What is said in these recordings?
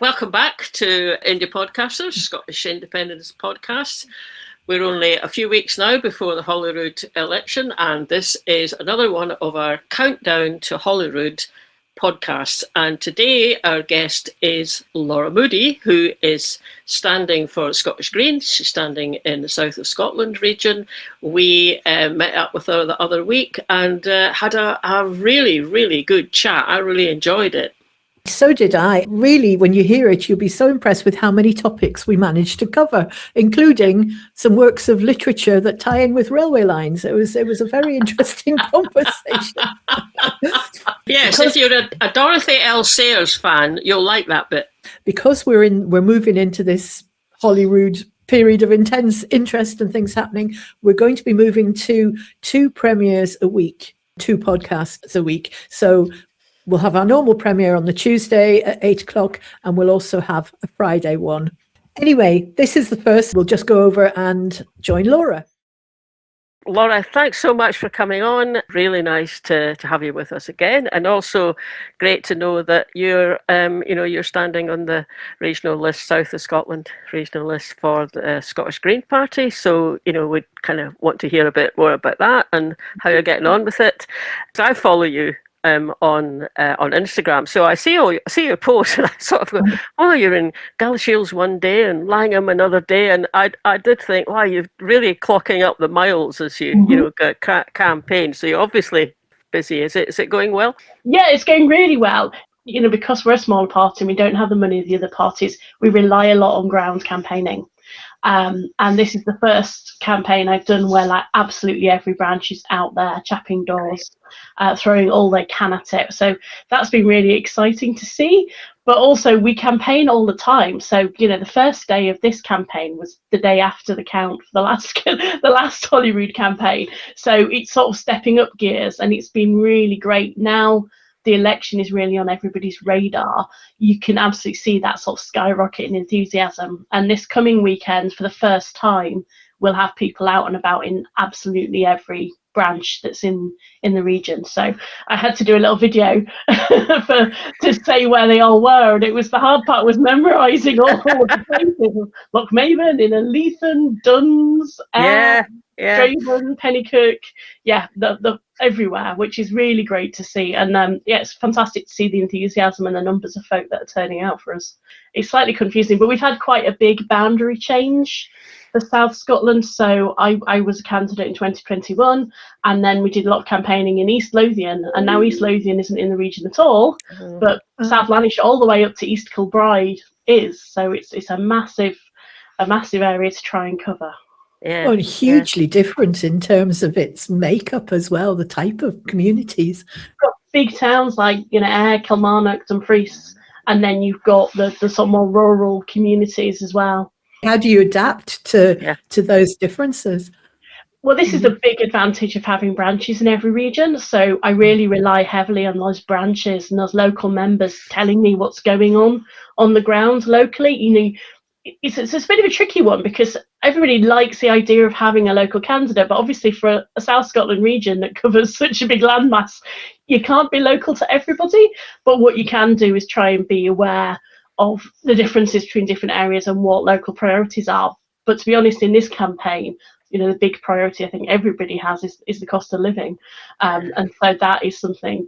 Welcome back to Indie Podcasters, Scottish Independence Podcast. We're only a few weeks now before the Holyrood election, and this is another one of our Countdown to Holyrood podcasts. And today our guest is Laura Moodie, who is standing for Scottish Greens. She's standing in the south of Scotland region. We met up with her the other week and had a really, really good chat. I really enjoyed it. So did I. Really, when you hear it, you'll be so impressed with how many topics we managed to cover, including some works of literature that tie in with railway lines. It was a very interesting conversation. Yes, if you're a Dorothy L. Sayers fan, you'll like that bit. Because we're moving into this Holyrood period of intense interest and things happening, we're going to be moving to 2 premieres a week, 2 podcasts a week. So we'll have our normal premiere on the Tuesday at 8 o'clock, and we'll also have a Friday one. Anyway, this is the first. We'll just go over and join Laura. Laura, thanks so much for coming on. Really nice to have you with us again, and also great to know that you're standing on the regional list, South of Scotland regional list for the Scottish Green Party. So we kind of want to hear a bit more about that and how you're getting on with it. So I follow you on Instagram, so I see your posts, and I sort of go, "Oh, you're in Galashiels one day and Langham another day," and I did think, "Wow, you're really clocking up the miles as you campaign." So you're obviously busy. Is it going well? Yeah, it's going really well. Because we're a small party and we don't have the money of the other parties, we rely a lot on ground campaigning. And this is the first campaign I've done where absolutely every branch is out there chapping doors, throwing all they can at it. So that's been really exciting to see. But also we campaign all the time. So the first day of this campaign was the day after the count for the last Holyrood campaign. So it's sort of stepping up gears, and it's been really great. Now the election is really on everybody's radar. You can absolutely see that sort of skyrocketing enthusiasm. And this coming weekend, for the first time, we'll have people out and about in absolutely every branch that's in the region. So I had to do a little video to say where they all were, and the hard part was memorising all the places. Lochmaven, Leithen, Duns, Draven, Pennycook, the everywhere, which is really great to see. And it's fantastic to see the enthusiasm and the numbers of folk that are turning out for us. It's slightly confusing, but we've had quite a big boundary change for South Scotland. So I was a candidate in 2021, and then we did a lot of campaigning in East Lothian, and now East Lothian isn't in the region at all, but South Lanarkshire all the way up to East Kilbride is. So it's a massive area to try and cover. Yeah, well, hugely different in terms of its makeup as well, the type of communities. You've got big towns like Ayr, Kilmarnock, Dumfries, and then you've got the sort of more rural communities as well. How do you adapt to those differences? Well, this is the big advantage of having branches in every region. So I really rely heavily on those branches and those local members telling me what's going on the ground locally. It's a bit of a tricky one because everybody likes the idea of having a local candidate, but obviously for a South Scotland region that covers such a big landmass, you can't be local to everybody. But what you can do is try and be aware of the differences between different areas and what local priorities are. But to be honest, in this campaign, the big priority I think everybody has is the cost of living, and so that is something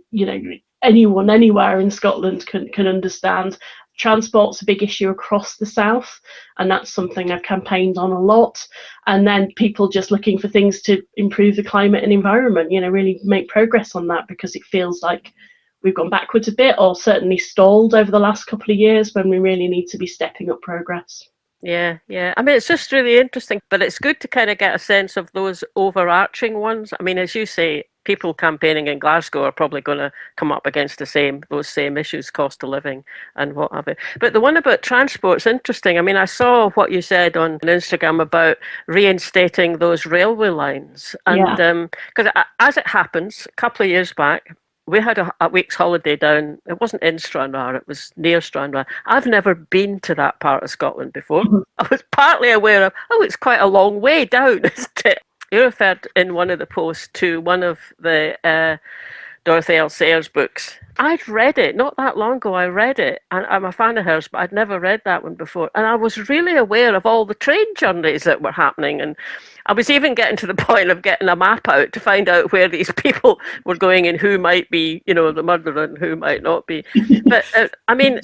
anyone anywhere in Scotland can understand. Transport's a big issue across the south, and that's something I've campaigned on a lot. And then people just looking for things to improve the climate and environment, really make progress on that, because it feels like we've gone backwards a bit, or certainly stalled over the last couple of years, when we really need to be stepping up progress. Yeah. I mean, it's just really interesting, but it's good to kind of get a sense of those overarching ones. I mean, as you say, people campaigning in Glasgow are probably going to come up against those same issues, cost of living and what have you. But the one about transport's interesting. I mean, I saw what you said on Instagram about reinstating those railway lines. And because as it happens, a couple of years back, we had a week's holiday down. It wasn't in Stranraer, it was near Stranraer. I've never been to that part of Scotland before. I was partly aware of, it's quite a long way down, isn't it? You referred in one of the posts to one of the Dorothy L. Sayers books. I'd read it not that long ago. I read it, and I'm a fan of hers, but I'd never read that one before. And I was really aware of all the train journeys that were happening, and I was even getting to the point of getting a map out to find out where these people were going and who might be, the murderer and who might not be. But I mean,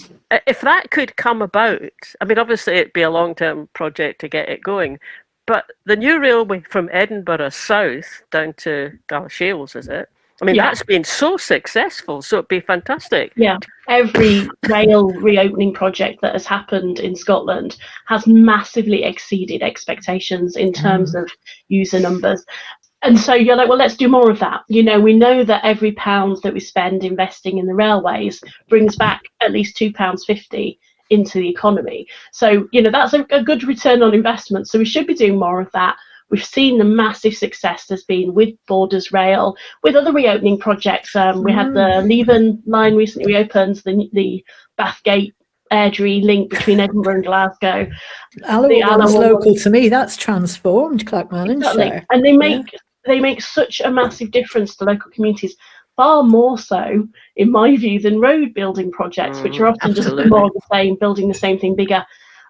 if that could come about, I mean, obviously it'd be a long-term project to get it going. But the new railway from Edinburgh south down to Galashiels, is it? I mean, that's been so successful, so it'd be fantastic. Yeah, every rail reopening project that has happened in Scotland has massively exceeded expectations in terms of user numbers. And so you're like, well, let's do more of that. We know that every pound that we spend investing in the railways brings back at least £2.50 into the economy. So, that's a good return on investment. So we should be doing more of that. We've seen the massive success there's been with Borders Rail, with other reopening projects. We had the Leven line recently reopened, the Bathgate Airdrie link between Edinburgh and Glasgow. Alloa one's local to me. That's transformed Clackmannanshire. And they make such a massive difference to local communities, far more so, in my view, than road building projects, which are often just more of the same, building the same thing bigger.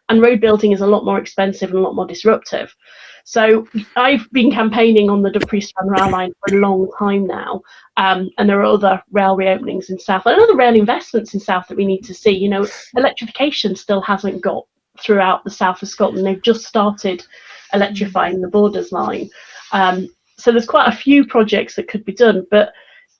And road building is a lot more expensive and a lot more disruptive. So I've been campaigning on the Dumfries Stranraer line for a long time now, and there are other rail reopenings in South and other rail investments in South that we need to see. Electrification still hasn't got throughout the south of Scotland. They've just started electrifying the Borders line. So there's quite a few projects that could be done, but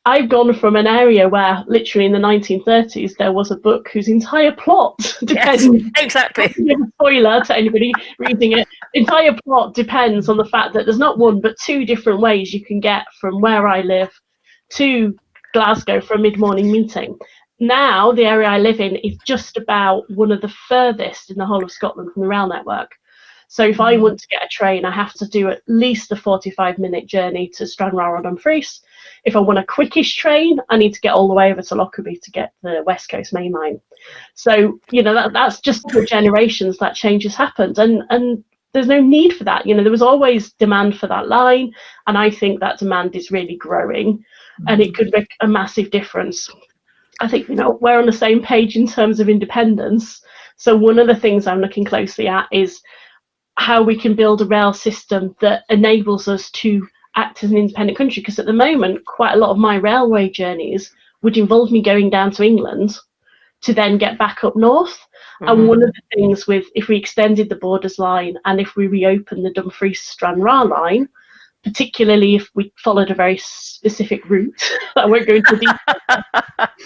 I've gone from an area where literally in the 1930s there was a book whose entire plot depends. Yes, exactly. Spoiler to anybody reading it. Entire plot depends on the fact that there's not one but two different ways you can get from where I live to Glasgow for a mid-morning meeting. Now the area I live in is just about one of the furthest in the whole of Scotland from the rail network. So if I want to get a train, I have to do at least a 45-minute journey to Stranraer or Dumfries. If I want a quickish train, I need to get all the way over to Lockerbie to get the West Coast Main Line. So, that's just for generations that change has happened. And there's no need for that. There was always demand for that line. And I think that demand is really growing and it could make a massive difference. I think, we're on the same page in terms of independence. So one of the things I'm looking closely at is how we can build a rail system that enables us to act as an independent country, because at the moment quite a lot of my railway journeys would involve me going down to England to then get back up north. And one of the things if we extended the Borders line and if we reopened the Dumfries Stranraer line, particularly if we followed a very specific route that I won't go into detail,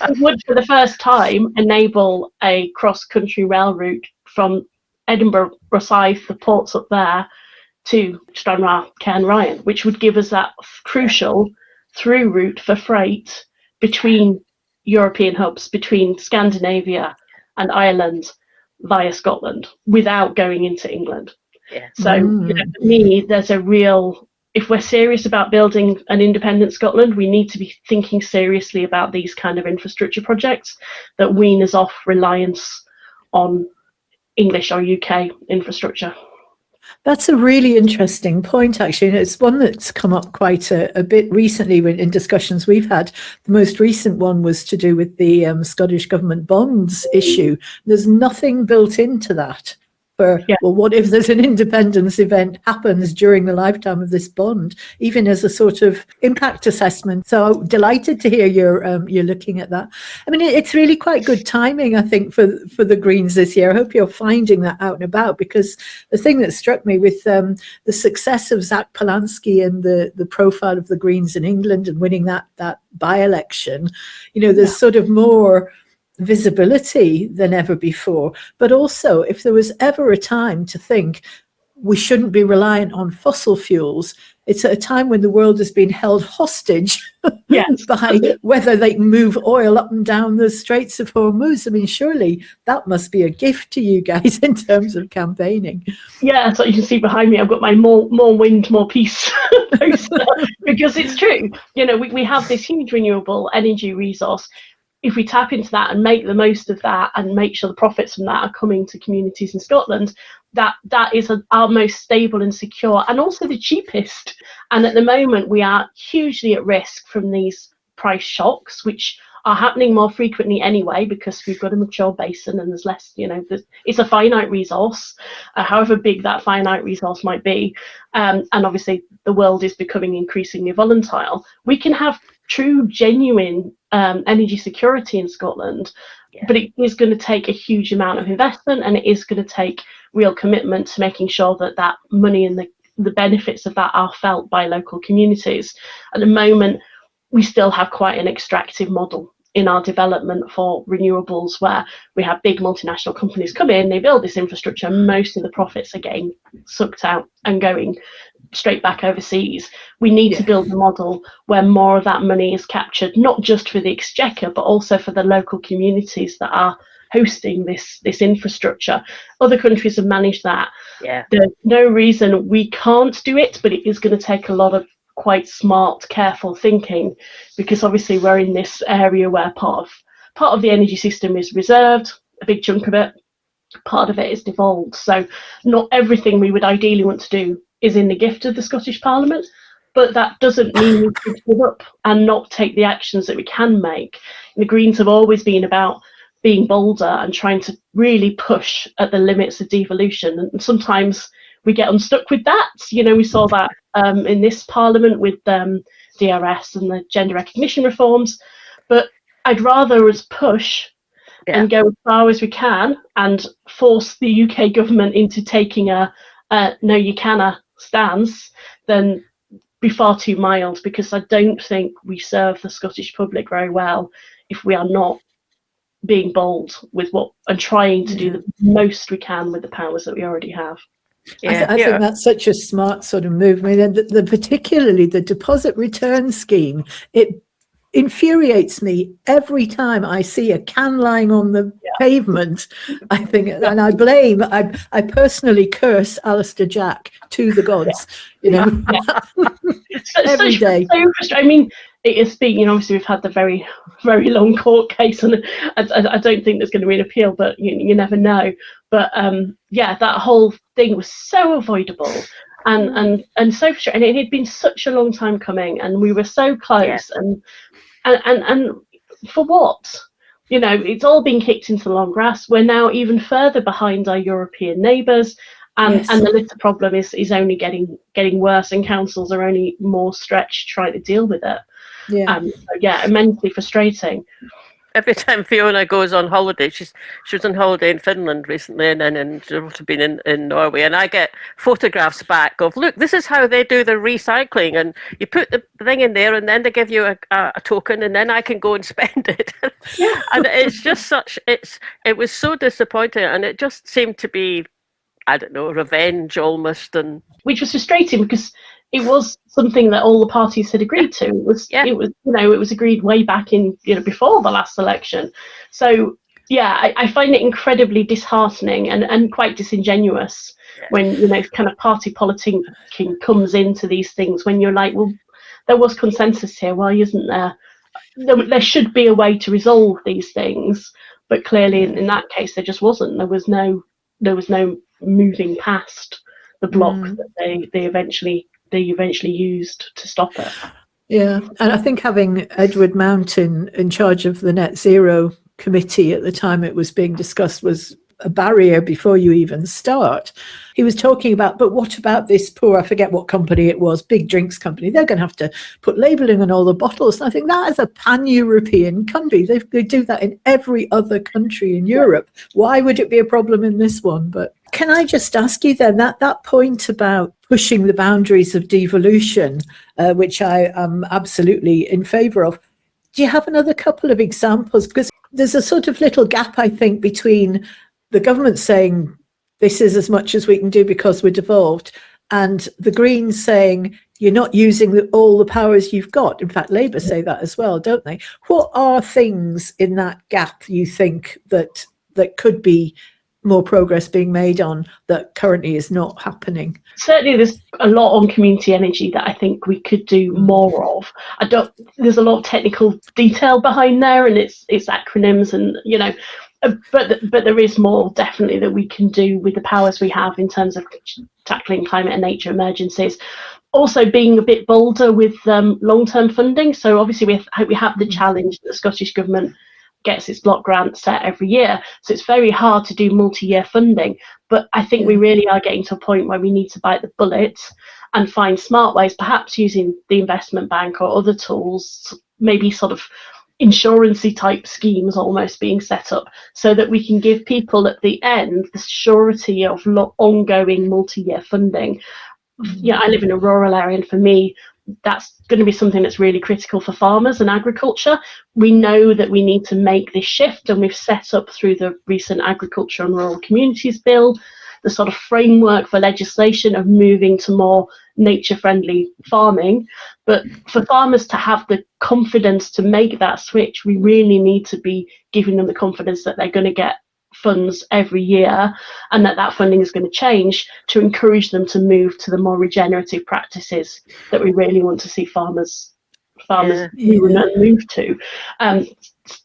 it would for the first time enable a cross-country rail route from Edinburgh, Rosyth, the ports up there, to Stranraer, Cairn, Ryan, which would give us that crucial through route for freight between European hubs, between Scandinavia and Ireland via Scotland, without going into England. Yeah. So for me, there's a real, if we're serious about building an independent Scotland, we need to be thinking seriously about these kind of infrastructure projects that wean us off reliance on English or UK infrastructure. That's a really interesting point, actually. And it's one that's come up quite a bit recently in discussions we've had. The most recent one was to do with the Scottish government bonds issue. There's nothing built into that. Well, what if there's an independence event happens during the lifetime of this bond, even as a sort of impact assessment? So delighted to hear you're looking at that. I mean, it's really quite good timing, I think, for the Greens this year. I hope you're finding that out and about, because the thing that struck me with the success of Zach Polanski and the profile of the Greens in England and winning that by-election, there's sort of more visibility than ever before. But also, if there was ever a time to think we shouldn't be reliant on fossil fuels, it's at a time when the world has been held hostage by whether they can move oil up and down the Straits of Hormuz. I mean, surely that must be a gift to you guys in terms of campaigning. Yeah, so you can see behind me, I've got my more wind, more peace poster, because it's true. We have this huge renewable energy resource. If we tap into that and make the most of that and make sure the profits from that are coming to communities in Scotland, that is our most stable and secure and also the cheapest. And at the moment, we are hugely at risk from these price shocks, which are happening more frequently anyway because we've got a mature basin and there's less, it's a finite resource, however big that finite resource might be, and obviously the world is becoming increasingly volatile. We can have true, genuine energy security in Scotland, but it is going to take a huge amount of investment, and it is going to take real commitment to making sure that that money and the benefits of that are felt by local communities. At the moment, we still have quite an extractive model in our development for renewables, where we have big multinational companies come in, they build this infrastructure, most of the profits are getting sucked out and going straight back overseas. We need to build a model where more of that money is captured, not just for the exchequer, but also for the local communities that are hosting this infrastructure. Other countries have managed that. There's no reason we can't do it, but it is going to take a lot of quite smart, careful thinking, because obviously we're in this area where part of the energy system is reserved, a big chunk of it, part of it is devolved. So not everything we would ideally want to do is in the gift of the Scottish Parliament, but that doesn't mean we should give up and not take the actions that we can make. The Greens have always been about being bolder and trying to really push at the limits of devolution, and sometimes we get unstuck with that. We saw that in this Parliament with DRS and the gender recognition reforms, but I'd rather us push and go as far as we can and force the UK government into taking a no you canna stance than be far too mild, because I don't think we serve the Scottish public very well if we are not being bold with and trying to do the most we can with the powers that we already have. I think that's such a smart sort of move. I mean, particularly the deposit return scheme, it infuriates me every time I see a can lying on the pavement. I think, and I personally curse Alistair Jack to the gods, every day. I mean, it has been, obviously we've had the very, very long court case, and I don't think there's going to be an appeal, but you never know. But that whole thing was so avoidable and so frustrating, and it had been such a long time coming, and we were so close, and for what? It's all been kicked into the long grass. We're now even further behind our European neighbours, and the litter problem is only getting worse, and councils are only more stretched trying to deal with it. Immensely frustrating. Every time Fiona goes on holiday, she was on holiday in Finland recently, and then been in Norway, and I get photographs back of, look, this is how they do the recycling, and you put the thing in there, and then they give you a token, and then I can go and spend it. And it's just it was so disappointing, and it just seemed to be, I don't know, revenge almost, and which was frustrating because it was something that all the parties had agreed to. It was agreed way back in before the last election. So I find it incredibly disheartening and quite disingenuous when kind of party politicking comes into these things, when you're like, well, there was consensus here, why isn't there? There should be a way to resolve these things, but clearly in that case there just wasn't. There was no moving past the block that they eventually used to stop it. Yeah, and I think having Edward Mount in charge of the Net Zero Committee at the time it was being discussed was a barrier before you even start. He was talking about, but what about this poor, I forget what company it was, big drinks company, they're going to have to put labelling on all the bottles. And I think that is a pan-European country. They do that in every other country in Europe. Why would it be a problem in this one? But can I just ask you then, that point about pushing the boundaries of devolution, which I am absolutely in favour of, do you have another couple of examples? Because there's a sort of little gap, I think, between the government saying this is as much as we can do because we're devolved, and the Greens saying you're not using all the powers you've got. In fact, Labour say that as well, don't they? What are things in that gap you think that could be more progress being made on that currently is not happening? Certainly there's a lot on community energy that I think we could do more of. There's a lot of technical detail behind there, and it's acronyms, and but there is more definitely that we can do with the powers we have in terms of tackling climate and nature emergencies. also being a bit bolder with long-term funding. So obviously we have the challenge that the Scottish Government gets its block grant set every year. So it's very hard to do multi-year funding. But I think we really are getting to a point where we need to bite the bullet and find smart ways, perhaps using the investment bank or other tools, maybe sort of insurance-y type schemes almost being set up, so that we can give people at the end the surety of ongoing multi-year funding. Yeah, I live in a rural area, and for me, that's going to be something that's really critical for farmers and agriculture. We know that we need to make this shift, and we've set up through the recent Agriculture and Rural Communities Bill the sort of framework for legislation of moving to more nature-friendly farming. But for farmers to have the confidence to make that switch, we really need to be giving them the confidence that they're going to get funds every year, and that funding is going to change to encourage them to move to the more regenerative practices that we really want to see farmers move to.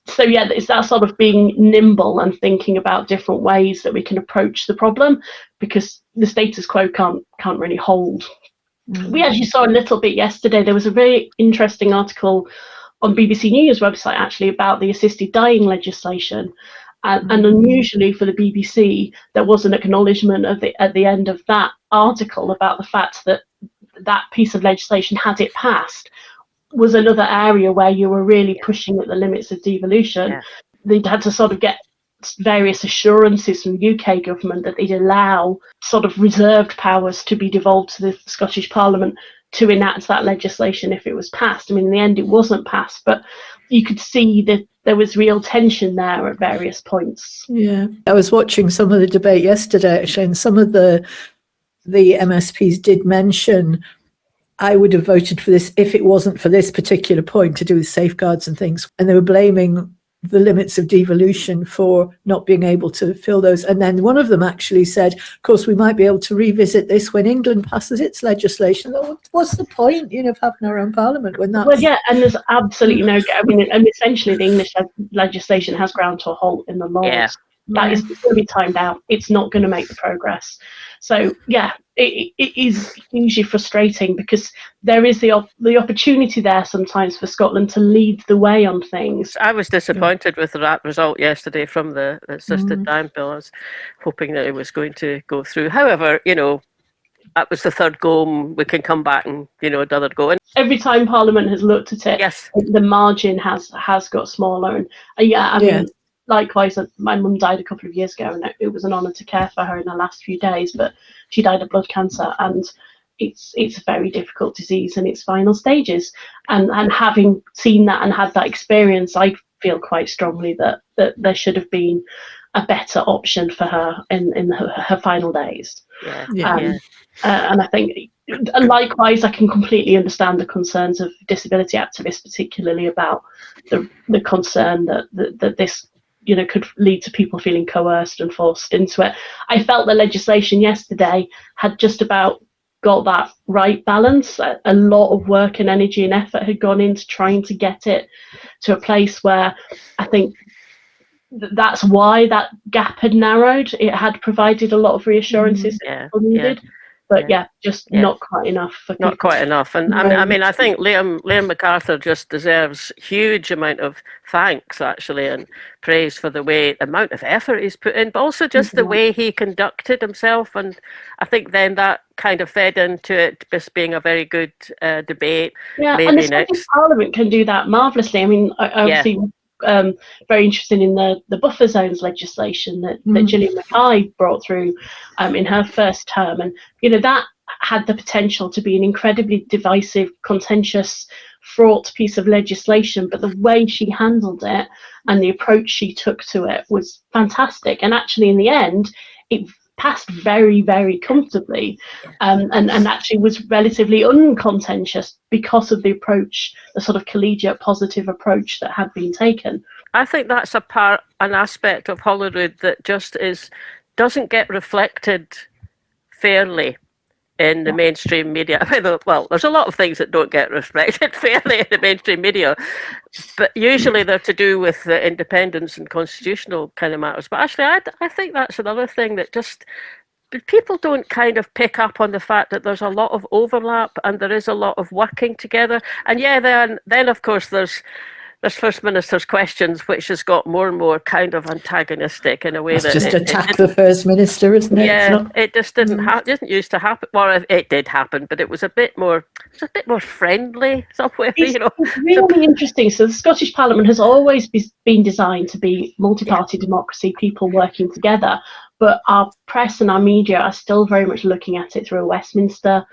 So yeah, it's that sort of being nimble and thinking about different ways that we can approach the problem, because the status quo can't really hold. We actually saw a little bit yesterday. There was a very interesting article on BBC News website actually about the assisted dying legislation. And unusually for the BBC, there was an acknowledgement at the end of that article about the fact that that piece of legislation, had it passed, was another area where you were really pushing at the limits of devolution. Yeah. They'd had to sort of get various assurances from the UK government that they'd allow sort of reserved powers to be devolved to the Scottish Parliament to enact that legislation if it was passed. I mean, in the end, it wasn't passed, but you could see that there was real tension there at various points. Yeah, I was watching some of the debate yesterday, actually, and some of the MSPs did mention, I would have voted for this if it wasn't for this particular point to do with safeguards and things. And they were blaming the limits of devolution for not being able to fill those. And then one of them actually said, of course, we might be able to revisit this when England passes its legislation. What's the point, of having our own parliament when that's... Well, yeah, and there's absolutely no... I mean, and essentially the English legislation has ground to a halt in the laws. Yeah. That is going to be timed out. It's not going to make the progress. So, yeah, it is hugely frustrating, because there is the opportunity there sometimes for Scotland to lead the way on things. I was disappointed with that result yesterday from the assisted dying bill. I was hoping that it was going to go through. However, that was the third go, and we can come back and, another go. And every time Parliament has looked at it, yes, the margin has got smaller. And I mean, likewise, my mum died a couple of years ago, and it was an honour to care for her in the last few days, but she died of blood cancer, and it's a very difficult disease in its final stages. And having seen that and had that experience, I feel quite strongly that there should have been a better option for her in her final days. And I think, likewise, I can completely understand the concerns of disability activists, particularly about the concern that this could lead to people feeling coerced and forced into it. I felt the legislation yesterday had just about got that right balance. A lot of work and energy and effort had gone into trying to get it to a place where I think that's why that gap had narrowed. It had provided a lot of reassurances that people needed. But just not quite enough for people. Not quite enough. And I mean, I think Liam MacArthur just deserves huge amount of thanks, actually, and praise for the amount of effort he's put in, but also just the way he conducted himself. And I think then that kind of fed into it just being a very good debate. Yeah, and the Scottish Parliament can do that marvellously. I mean, I obviously... very interested in the buffer zones legislation that Gillian Mackay brought through in her first term, and that had the potential to be an incredibly divisive, contentious, fraught piece of legislation, but the way she handled it and the approach she took to it was fantastic. And actually, in the end, it passed very, very comfortably, and actually was relatively uncontentious because of the approach, the sort of collegiate, positive approach that had been taken. I think that's an aspect of Holyrood that just doesn't get reflected fairly in the mainstream media. Well, there's a lot of things that don't get reflected fairly in the mainstream media, but usually they're to do with the independence and constitutional kind of matters. But actually, I think that's another thing that just but people don't kind of pick up on the fact that there's a lot of overlap and there is a lot of working together. And yeah, then of course there's First Minister's questions, which has got more and more kind of antagonistic in a way It's that just attack the First Minister, isn't it? Yeah, it just didn't used to happen. Well, it did happen, but it was a bit more friendly somewhere. It's really interesting. So the Scottish Parliament has always been designed to be multi-party democracy, people working together. But our press and our media are still very much looking at it through a Westminster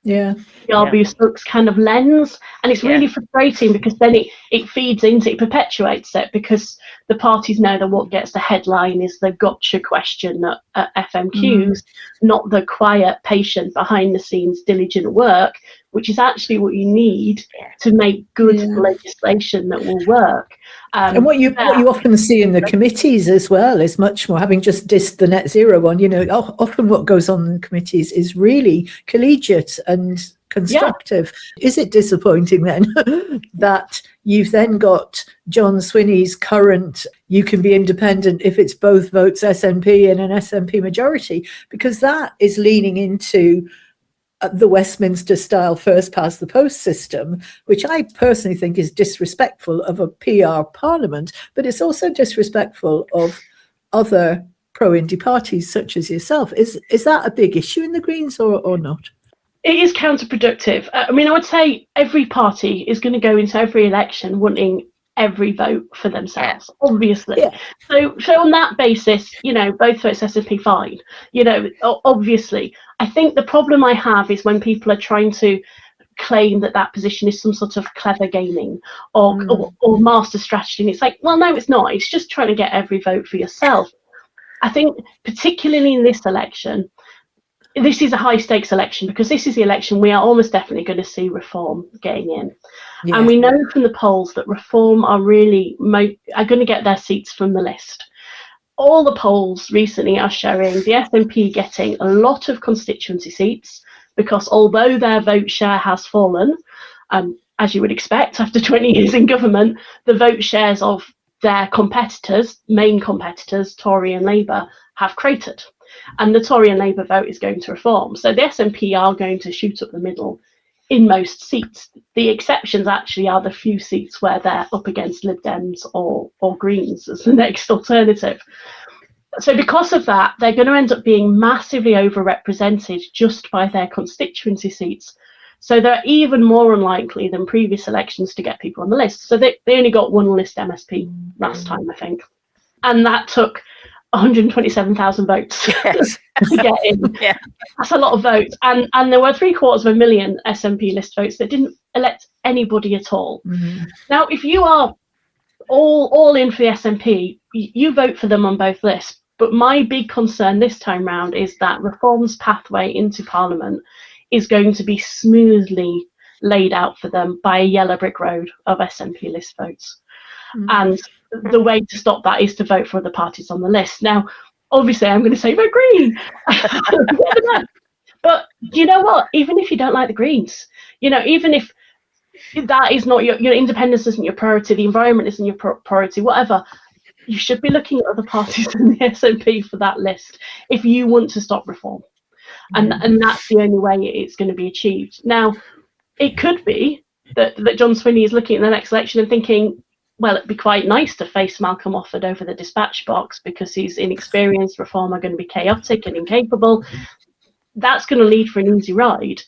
Stokes kind of lens, and it's really frustrating because then it feeds into, it perpetuates it, because the parties know that what gets the headline is the gotcha question at FMQs, not the quiet, patient, behind the scenes, diligent work, which is actually what you need to make good legislation that will work. And what you often see in the committees as well is much more, having just dissed the net zero one, often what goes on in committees is really collegiate and constructive. Is it disappointing then that you've then got John Swinney's current, you can be independent if it's both votes SNP and an SNP majority, because that is leaning into the Westminster style first past the post system, which I personally think is disrespectful of a PR parliament, but it's also disrespectful of other pro-indie parties such as yourself. Is that a big issue in the Greens or not? It is counterproductive. I mean, I would say every party is going to go into every election wanting every vote for themselves, obviously. So on that basis, both votes SNP, fine. Obviously, I think the problem I have is when people are trying to claim that position is some sort of clever gaming or master strategy, and it's like, well, no, it's not. It's just trying to get every vote for yourself. I think particularly in this election, this is a high stakes election because this is the election we are almost definitely going to see Reform getting in. And we know from the polls that Reform are really are going to get their seats from the list. All the polls recently are showing the SNP getting a lot of constituency seats because although their vote share has fallen, as you would expect after 20 years in government, the vote shares of their competitors, main competitors, Tory and Labour, have cratered. And the Tory and Labour vote is going to Reform. So the SNP are going to shoot up the middle in most seats. The exceptions actually are the few seats where they're up against Lib Dems or Greens as the next alternative. So because of that, they're going to end up being massively overrepresented just by their constituency seats. So they're even more unlikely than previous elections to get people on the list. So they only got one list MSP last time, I think. And that took 127,000 votes to get in. That's a lot of votes. And there were 750,000 SNP list votes that didn't elect anybody at all. Now, if you are all in for the SNP, you vote for them on both lists. But my big concern this time round is that Reform's pathway into Parliament is going to be smoothly laid out for them by a yellow brick road of SNP list votes. And the way to stop that is to vote for the parties on the list. Now, obviously, I'm going to say vote Green. But you know what? Even if you don't like the Greens, even if that is not your independence isn't your priority, the environment isn't your priority, whatever, you should be looking at other parties in the SNP for that list if you want to stop Reform. And that's the only way it's going to be achieved. Now, it could be that John Swinney is looking at the next election and thinking, well, it'd be quite nice to face Malcolm Offord over the dispatch box because he's inexperienced, Reform are going to be chaotic and incapable. That's going to lead for an easy ride.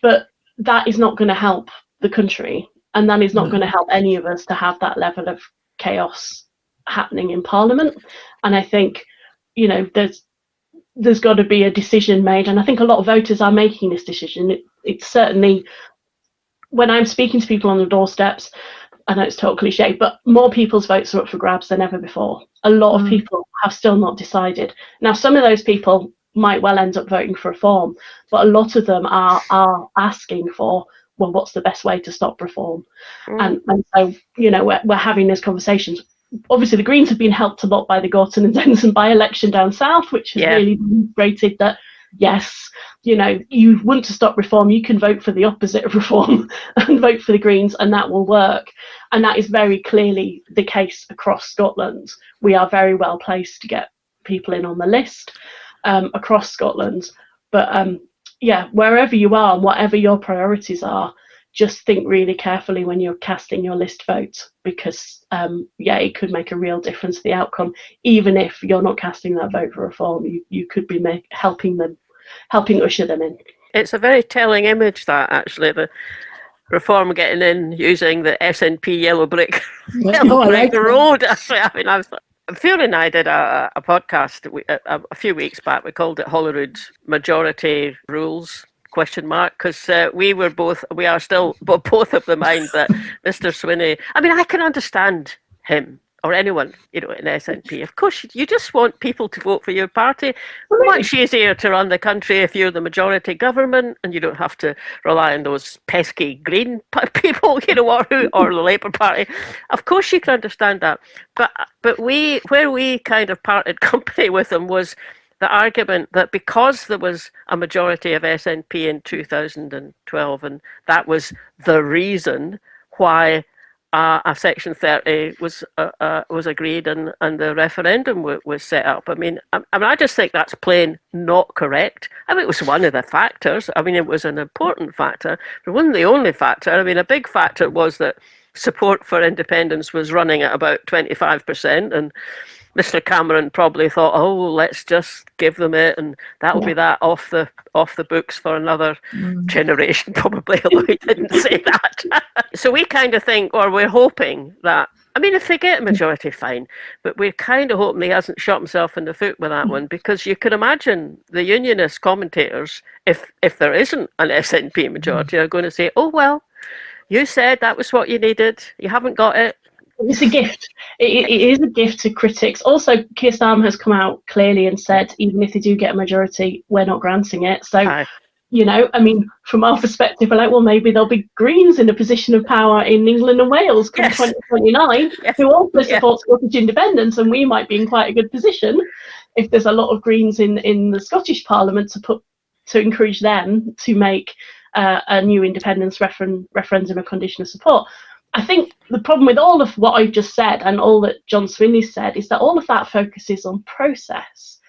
But that is not going to help the country. And that is not going to help any of us to have that level of chaos happening in Parliament. And I think, there's got to be a decision made. And I think a lot of voters are making this decision. It's certainly, when I'm speaking to people on the doorsteps, I know it's total cliche, but more people's votes are up for grabs than ever before. A lot of people have still not decided. Now, some of those people might well end up voting for Reform, but a lot of them are asking for, well, what's the best way to stop Reform? And so, we're having these conversations. Obviously, the Greens have been helped a lot by the Gorton and Denson by-election down south, which has really demonstrated that, yes, you want to stop Reform, you can vote for the opposite of Reform and vote for the Greens, and that will work. And that is very clearly the case across Scotland. We are very well placed to get people in on the list. across Scotland. But yeah, wherever you are, whatever your priorities are, just think really carefully when you're casting your list vote, because yeah, it could make a real difference to the outcome. Even if you're not casting that vote for reform, you could be helping usher them in. It's a very telling image, that actually, the reform getting in using the SNP yellow brick road. Actually, I mean, Fiona and I did a podcast a few weeks back. We called it Holyrood Majority Rules ? Because we are still both of the mind that Mr. Swinney, I mean, I can understand him or anyone, in SNP. Of course, you just want people to vote for your party. Much easier to run the country if you're the majority government and you don't have to rely on those pesky Green people, or the Labour Party. Of course, you can understand that. But where we kind of parted company with them was the argument that because there was a majority of SNP in 2012, and that was the reason why a Section 30 was agreed and the referendum was set up. I mean, I just think that's plain not correct. I mean, it was one of the factors. I mean, it was an important factor, but it wasn't the only factor. I mean, a big factor was that support for independence was running at about 25%, and Mr. Cameron probably thought, oh, let's just give them it, and that'll be that off the books for another generation, probably, although he didn't say that. So we kind of think, or we're hoping that, I mean, if they get a majority, fine, but we're kind of hoping he hasn't shot himself in the foot with that one, because you can imagine the unionist commentators, if there isn't an SNP majority, are going to say, oh, well, you said that was what you needed, you haven't got it. It's a gift. It is a gift to critics. Also, Keir Starmer has come out clearly and said, even if they do get a majority, we're not granting it. So, I mean, from our perspective, we're like, well, maybe there'll be Greens in a position of power in England and Wales come 2029, who also support Scottish independence, and we might be in quite a good position if there's a lot of Greens in the Scottish Parliament to encourage them to make a new independence referendum a condition of support. I think the problem with all of what I've just said and all that John Swinney said is that all of that focuses on process.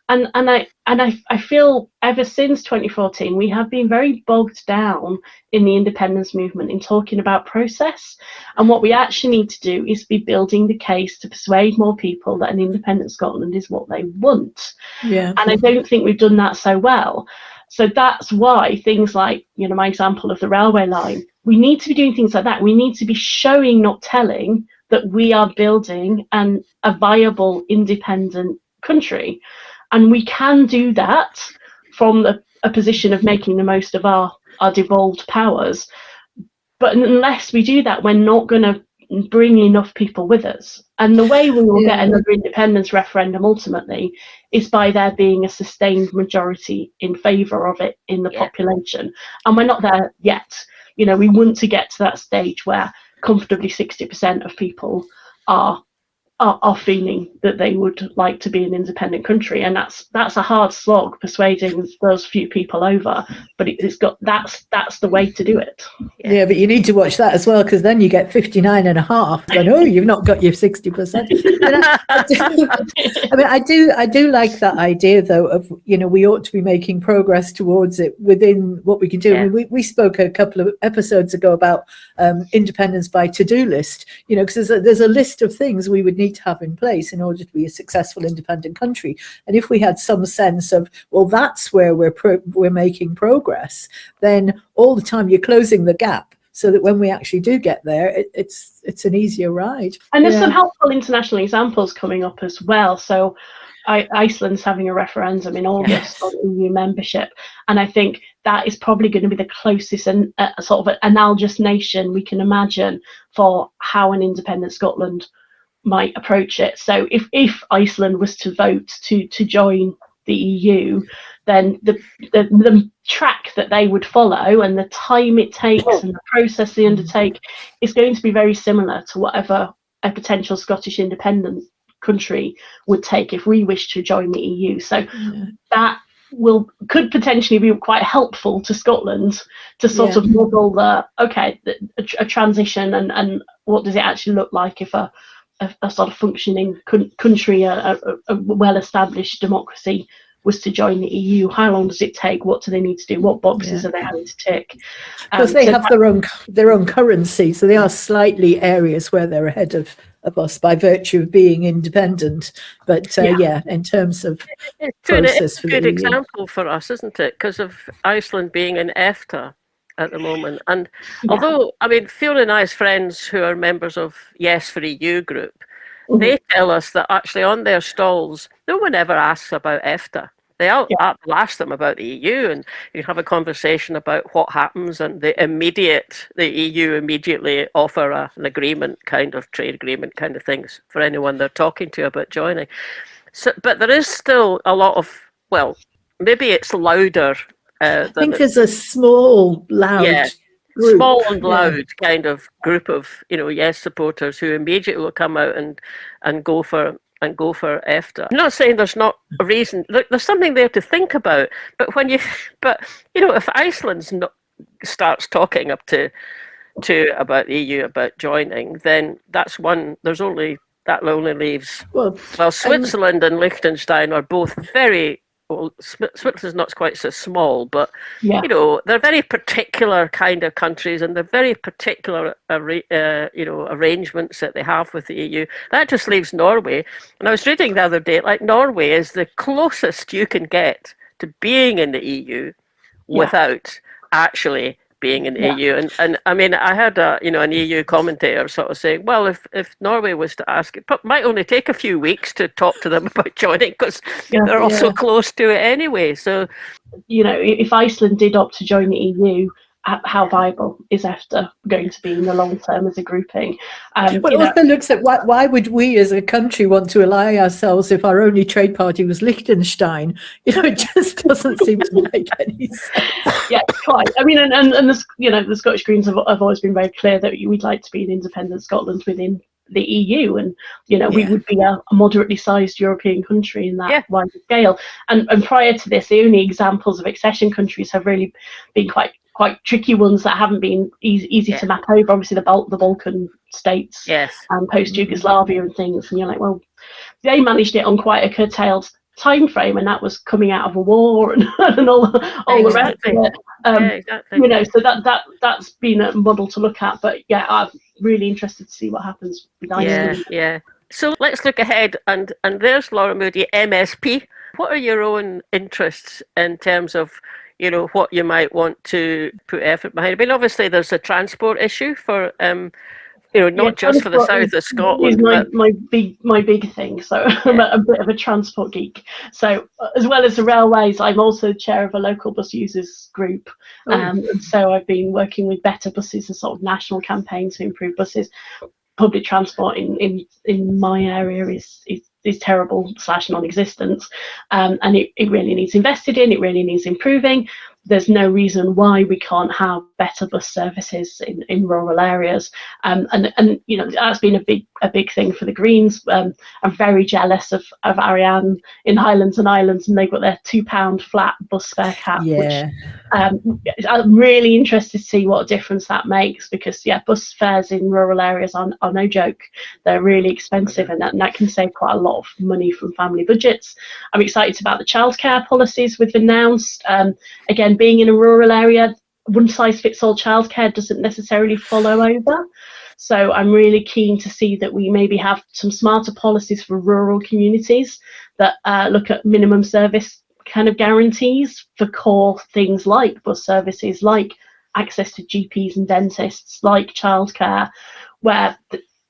And I feel ever since 2014, we have been very bogged down in the independence movement in talking about process. And what we actually need to do is be building the case to persuade more people that an independent Scotland is what they want. Yeah. And I don't think we've done that so well. So that's why things like, my example of the railway line, we need to be doing things like that. We need to be showing, not telling, that we are building a viable, independent country. And we can do that from a position of making the most of our devolved powers. But unless we do that, we're not going to bring enough people with us. And the way we will get another independence referendum ultimately is by there being a sustained majority in favour of it in the population. And we're not there yet. We want to get to that stage where comfortably 60% of people are feeling that they would like to be an independent country, and that's a hard slog persuading those few people over, but that's the way to do it. Yeah, but you need to watch that as well, because then you get 59.5 going, oh, you've not got your 60%. I do like that idea though of we ought to be making progress towards it within what we can do. I mean, we spoke a couple of episodes ago about independence by to-do list, because there's a list of things we would need to have in place in order to be a successful independent country. And if we had some sense of, well, that's where we're making progress, then all the time you're closing the gap so that when we actually do get there, it's an easier ride. And there's some helpful international examples coming up as well. So Iceland's having a referendum in August on EU membership, and I think that is probably going to be the closest and sort of analogous nation we can imagine for how an independent Scotland might approach it. So if Iceland was to vote to join the EU, then the track that they would follow and the time it takes and the process they undertake is going to be very similar to whatever a potential Scottish independent country would take if we wish to join the EU. So that could potentially be quite helpful to Scotland to sort of model a transition and what does it actually look like if a sort of functioning country, a well-established democracy was to join the EU, how long does it take? What do they need to do? What boxes are they having to tick? Because they have their own currency, so they are slightly areas where they're ahead of us by virtue of being independent. But in terms of process for the EU. It's a good example for us, isn't it? Because of Iceland being in EFTA at the moment. And although, I mean, Fiona and I's friends who are members of Yes for EU group, they tell us that actually on their stalls, no one ever asks about EFTA. They'll ask them about the EU, and you have a conversation about what happens, and the EU immediately offer an agreement, kind of trade agreement kind of things for anyone they're talking to about joining. So, but there is still a lot of, well, maybe it's louder. I think there's a small, loud group. Small and loud kind of group of, Yes supporters who immediately will come out and go for EFTA. I'm not saying there's not a reason. Look, there's something there to think about. But if Iceland starts talking up to about the EU about joining, then that's one. That only leaves. Well, Switzerland and Liechtenstein are both very. Well, Switzerland's not quite so small, but they're very particular kind of countries, and they're very particular, arrangements that they have with the EU. That just leaves Norway. And I was reading the other day, like Norway is the closest you can get to being in the EU without actually being in the EU. And I mean, I heard an EU commentator sort of saying, well, if Norway was to ask, it might only take a few weeks to talk to them about joining because they're all so close to it anyway. So, if Iceland did opt to join the EU, how viable is EFTA going to be in the long term as a grouping? Well, it also looks at why would we as a country want to ally ourselves if our only trade party was Liechtenstein? It just doesn't seem to make any sense. Yeah, quite. I mean, and the Scottish Greens have always been very clear that we'd like to be an independent Scotland within the EU, and we would be a moderately sized European country in that wider scale. And prior to this, the only examples of accession countries have really been quite tricky ones that haven't been easy to map over. Obviously, the Balkan states, and post Yugoslavia and things. And you're like, well, they managed it on quite a curtailed time frame, and that was coming out of a war and all the rest of it. So that's been a model to look at. But I'm really interested to see what happens with Iceland. Yeah. So let's look ahead, and there's Laura Moodie, MSP. What are your own interests in terms of what you might want to put effort behind? I mean, obviously there's a transport issue for not just for the south of Scotland. Is my big thing. So I'm a bit of a transport geek. So as well as the railways, I'm also chair of a local bus users group. And so I've been working with Better Buses, a sort of national campaign to improve buses. Public transport in my area is terrible / non-existent, and it really needs invested in. It really needs improving. There's no reason why we can't have better bus services in rural areas, and that's been a big thing for the Greens. I'm very jealous of Ariane in Highlands and Islands, and they've got their £2 flat bus fare cap. Which I'm really interested to see what difference that makes, because bus fares in rural areas are no joke. They're really expensive, and that can save quite a lot of money from family budgets. I'm excited about the childcare policies we've announced. Again, being in a rural area, one size fits all childcare doesn't necessarily follow over. So I'm really keen to see that we maybe have some smarter policies for rural communities that look at minimum service kind of guarantees for core things like bus services, like access to GPs and dentists, like childcare, where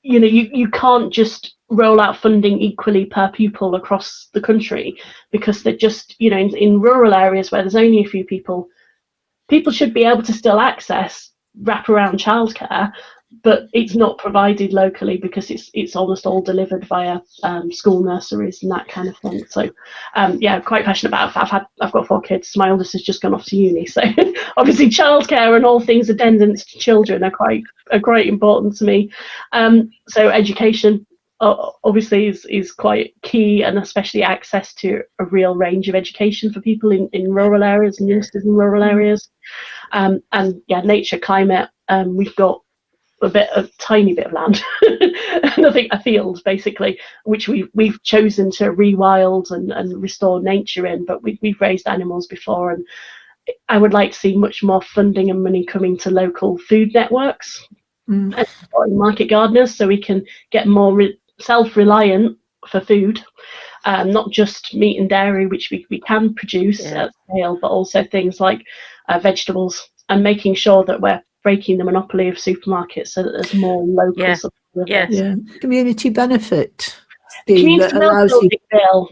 you can't just roll out funding equally per pupil across the country, because they're just, in rural areas where there's only a few people should be able to still access wraparound childcare, but it's not provided locally because it's almost all delivered via school nurseries and that kind of thing. So quite passionate about it. I've got 4 kids. My oldest has just gone off to uni, so obviously childcare and all things attendance to children are quite important to me. So education obviously is quite key, and especially access to a real range of education for people in rural areas and youngsters in rural areas. And nature, climate. We've got a tiny bit of land, nothing, a field basically, which we've chosen to rewild and restore nature in. But we've raised animals before, and I would like to see much more funding and money coming to local food networks and market gardeners, so we can get more self-reliant for food, not just meat and dairy, which we can produce at scale, but also things like vegetables, and making sure that we're breaking the monopoly of supermarkets so that there's more local supply. Community benefit. Community building bill.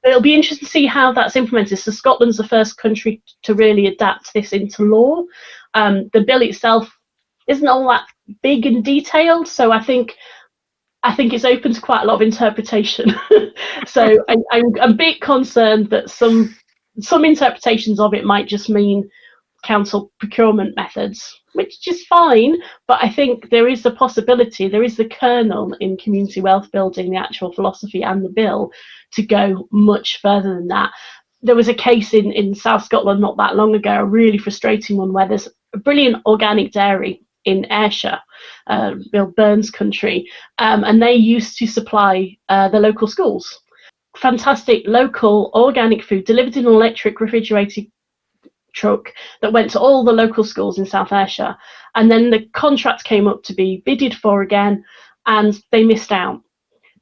It'll be interesting to see how that's implemented. So Scotland's the first country to really adapt this into law. The bill itself isn't all that big and detailed, so I think it's open to quite a lot of interpretation. So I'm a bit concerned that some interpretations of it might just mean council procurement methods, which is fine, but I think there is a possibility, there is the kernel in community wealth building, the actual philosophy and the bill, to go much further than that. There was a case in South Scotland not that long ago, a really frustrating one, where there's a brilliant organic dairy in Ayrshire, Bill Burns country, and they used to supply the local schools. Fantastic local organic food delivered in an electric refrigerated truck that went to all the local schools in South Ayrshire, and then the contract came up to be bidded for again, and they missed out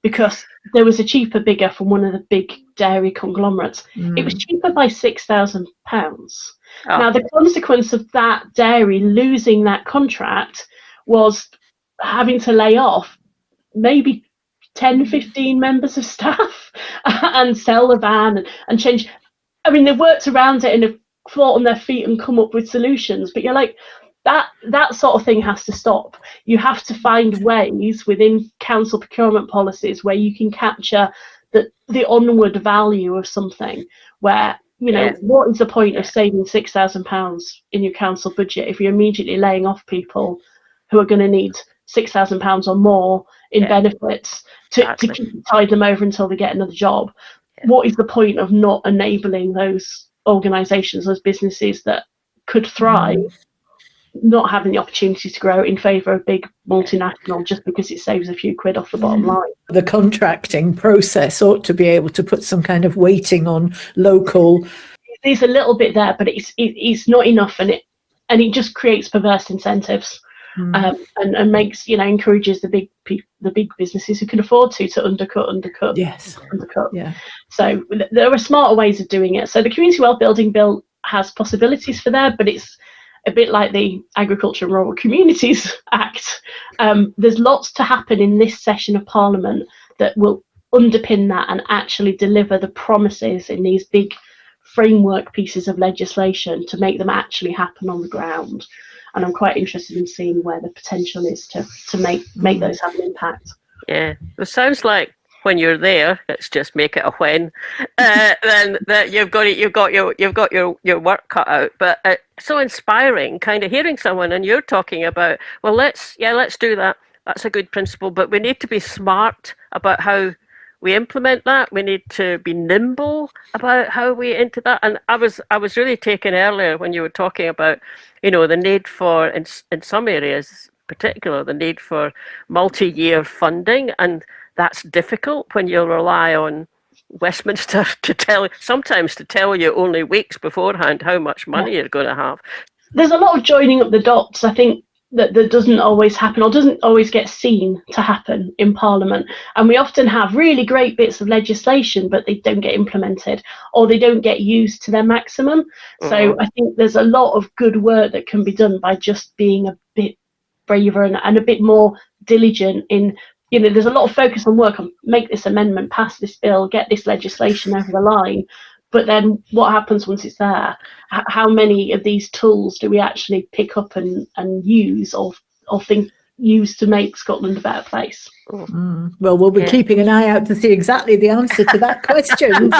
because there was a cheaper bidder from one of the big dairy conglomerates. It was cheaper by £6,000. Now the consequence of that dairy losing that contract was having to lay off maybe 10-15 members of staff and sell the van and change. I mean, they've worked around it and have fought on their feet and come up with solutions, but you're like, that sort of thing has to stop. You have to find ways within council procurement policies where you can capture the onward value of something, where, you know, what is the point of saving £6,000 in your council budget if you're immediately laying off people who are going to need £6,000 or more in benefits to tide them over until they get another job? What is the point of not enabling those organisations, those businesses that could thrive, not having the opportunity to grow in favour of big multinational just because it saves a few quid off the bottom line? The contracting process ought to be able to put some kind of weighting on local. There's a little bit there, but it's not enough, and it just creates perverse incentives. And makes, you know, encourages the big businesses who can afford to undercut. Yeah. So there are smarter ways of doing it. So the Community Wealth Building Bill has possibilities for there, but it's a bit like the Agriculture and Rural Communities Act. There's lots to happen in this session of Parliament that will underpin that and actually deliver the promises in these big framework pieces of legislation to make them actually happen on the ground. And I'm quite interested in seeing where the potential is to make those have an impact. Yeah, it sounds like when you're there, let's just make it a when. Then that you've got your work cut out. But it's so inspiring, kind of hearing someone, and you're talking about, well, let's do that. That's a good principle, but we need to be smart about how we implement that. We need to be nimble about how we into that. And I was really taken earlier when you were talking about, you know, the need for, in some areas in particular, the need for multi-year funding, and that's difficult when you rely on Westminster sometimes to tell you only weeks beforehand how much money you're going to have. There's a lot of joining up the dots, I think, that doesn't always happen or doesn't always get seen to happen in Parliament. And we often have really great bits of legislation, but they don't get implemented or they don't get used to their maximum. So I think there's a lot of good work that can be done by just being a bit braver and a bit more diligent in, you know, there's a lot of focus on work on make this amendment, pass this bill, get this legislation over the line. But then what happens once it's there? How many of these tools do we actually pick up and use or use to make Scotland a better place? Well, we'll be keeping an eye out to see exactly the answer to that question.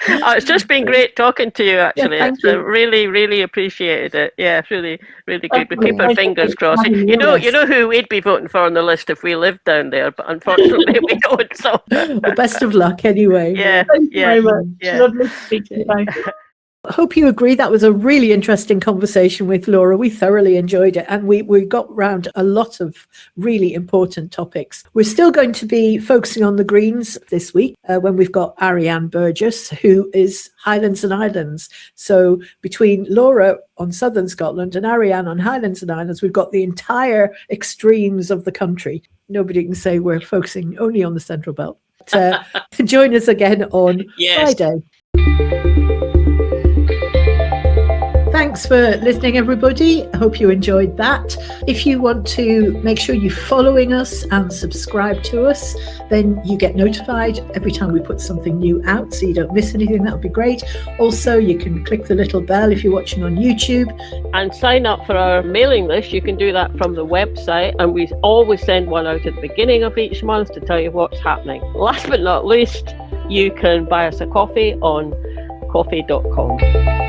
It's just been great talking to you, actually. Really, really appreciated it. Yeah, really, really good. We keep our fingers crossed. You know who we'd be voting for on the list if we lived down there, but unfortunately we don't. So well, best of luck anyway. Thank you very much. Lovely to speak to you both. I hope you agree that was a really interesting conversation with Laura. We thoroughly enjoyed it, and we got round a lot of really important topics. We're still going to be focusing on the Greens this week when we've got Ariane Burgess, who is Highlands and Islands. So between Laura on southern Scotland and Ariane on Highlands and Islands, we've got the entire extremes of the country. Nobody can say we're focusing only on the Central Belt. Join us again on Friday. Thanks for listening, everybody. I hope you enjoyed that. If you want to make sure you're following us and subscribe to us, then you get notified every time we put something new out, so you don't miss anything. That would be great. Also, you can click the little bell if you're watching on YouTube. And sign up for our mailing list. You can do that from the website, and we always send one out at the beginning of each month to tell you what's happening. Last but not least, you can buy us a coffee on coffee.com.